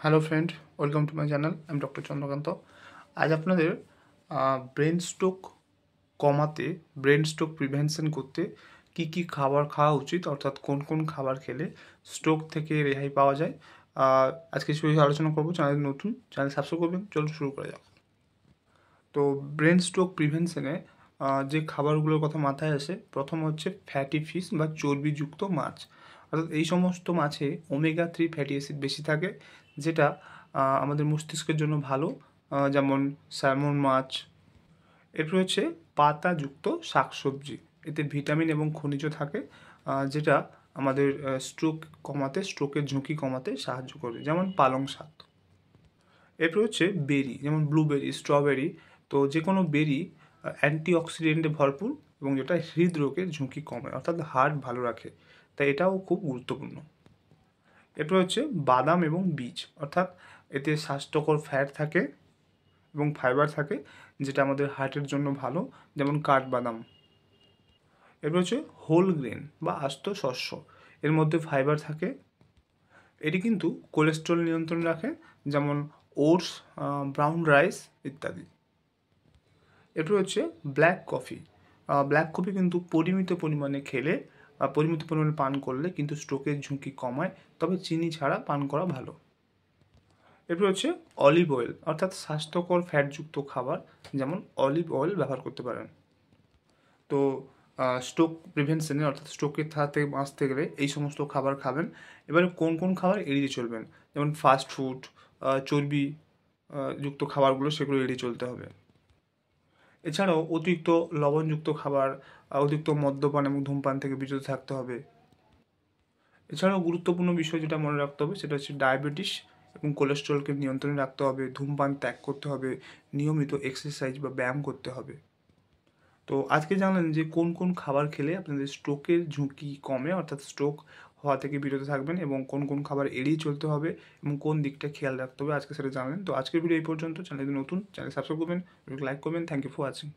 Hello friend, welcome to my channel. আমি doctor Chandrakant. আজ আপনাদের ব্রেন স্ট্রোক কমাতে, ব্রেন স্ট্রোক প্রিভেনশন করতে কি কি খাবার খাওয়া উচিত, অর্থাৎ কোন কোন খাবার খেলে স্ট্রোক থেকে রেহাই পাওয়া যায়, আজকে সেই বিষয়ে আলোচনা করবো। চ্যানেল নতুন, চ্যানেল সাবস্ক্রাইব করবেন। চলুন শুরু করা যাক। তো ব্রেন স্ট্রোক প্রিভেনশনে যে খাবারগুলোর কথা মাথায় আসে, প্রথম হচ্ছে ফ্যাটি ফিশ বা চর্বিযুক্ত মাছ। অর্থাৎ এই সমস্ত মাছে ওমেগা 3 ফ্যাটি অ্যাসিড বেশি থাকে, যেটা আমাদের মস্তিষ্কের জন্য ভালো। যেমন স্যালমন মাছ। এরপর হচ্ছে পাতাযুক্ত শাকসবজি, এতে ভিটামিন এবং খনিজ থাকে, যেটা আমাদের স্ট্রোক কমাতে, স্ট্রোকের ঝুঁকি কমাতে সাহায্য করবে, যেমন পালং শাক। এরপর হচ্ছে বেরি, যেমন ব্লুবেরি, স্ট্রবেরি। তো যে কোনো বেরি অ্যান্টিঅক্সিডেন্টে ভরপুর এবং যেটা হৃদরোগের ঝুঁকি কমে, অর্থাৎ হার্ট ভালো রাখে, তাই এটাও খুব গুরুত্বপূর্ণ। এরপর হচ্ছে বাদাম এবং বীজ, অর্থাৎ এতে স্বাস্থ্যকর ফ্যাট থাকে এবং ফাইবার থাকে, যেটা আমাদের হার্টের জন্য ভালো, যেমন কাঠবাদাম। এরপর হচ্ছে হোল গ্রেন বা আস্ত শস্য, এর মধ্যে ফাইবার থাকে, এটি কিন্তু কোলেস্ট্রল নিয়ন্ত্রণে রাখে, যেমন ওটস, ব্রাউন রাইস ইত্যাদি। এরপর হচ্ছে ব্ল্যাক কফি। ব্ল্যাক কফি কিন্তু পরিমিত পরিমাণে খেলে, পরিমিত পরিমাণে পান করলে কিন্তু স্ট্রোকের ঝুঁকি কমায়, তবে চিনি ছাড়া পান করা ভালো। এরপর হচ্ছে অলিভ অয়েল, অর্থাৎ স্বাস্থ্যকর ফ্যাটযুক্ত খাবার, যেমন অলিভ অয়েল ব্যবহার করতে পারেন। তো স্ট্রোক প্রিভেনশনে, অর্থাৎ স্ট্রোকের হাত থেকে বাঁচতে গেলে এই সমস্ত খাবার খাবেন। এবারে কোন কোন খাবার এড়িয়ে চলবেন, যেমন ফাস্ট ফুড, চর্বি যুক্ত খাবারগুলো, সেগুলো এড়িয়ে চলতে হবে। এছাড়াও অতিরিক্ত লবণযুক্ত খাবার, অতিরিক্ত মদ্যপান এবং ধূমপান থেকে বিরত থাকতে হবে। এছাড়াও গুরুত্বপূর্ণ বিষয় যেটা মনে রাখতে হবে, সেটা হচ্ছে ডায়াবেটিস এবং কোলেস্ট্রলকে নিয়ন্ত্রণে রাখতে হবে, ধূমপান ত্যাগ করতে হবে, নিয়মিত এক্সারসাইজ বা ব্যায়াম করতে হবে। তো আজকে জানলেন যে কোন কোন খাবার খেলে আপনাদের স্ট্রোকের ঝুঁকি কমে, অর্থাৎ স্ট্রোক হওয়া থেকে বিরত থাকবেন, এবং কোন কোন খাবার এড়িয়ে চলতে হবে এবং কোন দিকটা খেয়াল রাখতে হবে, আজকে সেটা জানলেন। তো আজকের ভিডিও এই পর্যন্ত। চ্যানেল নতুন, চ্যানেল সাবস্ক্রাইব করবেন, লাইক করবেন। Thank you for watching.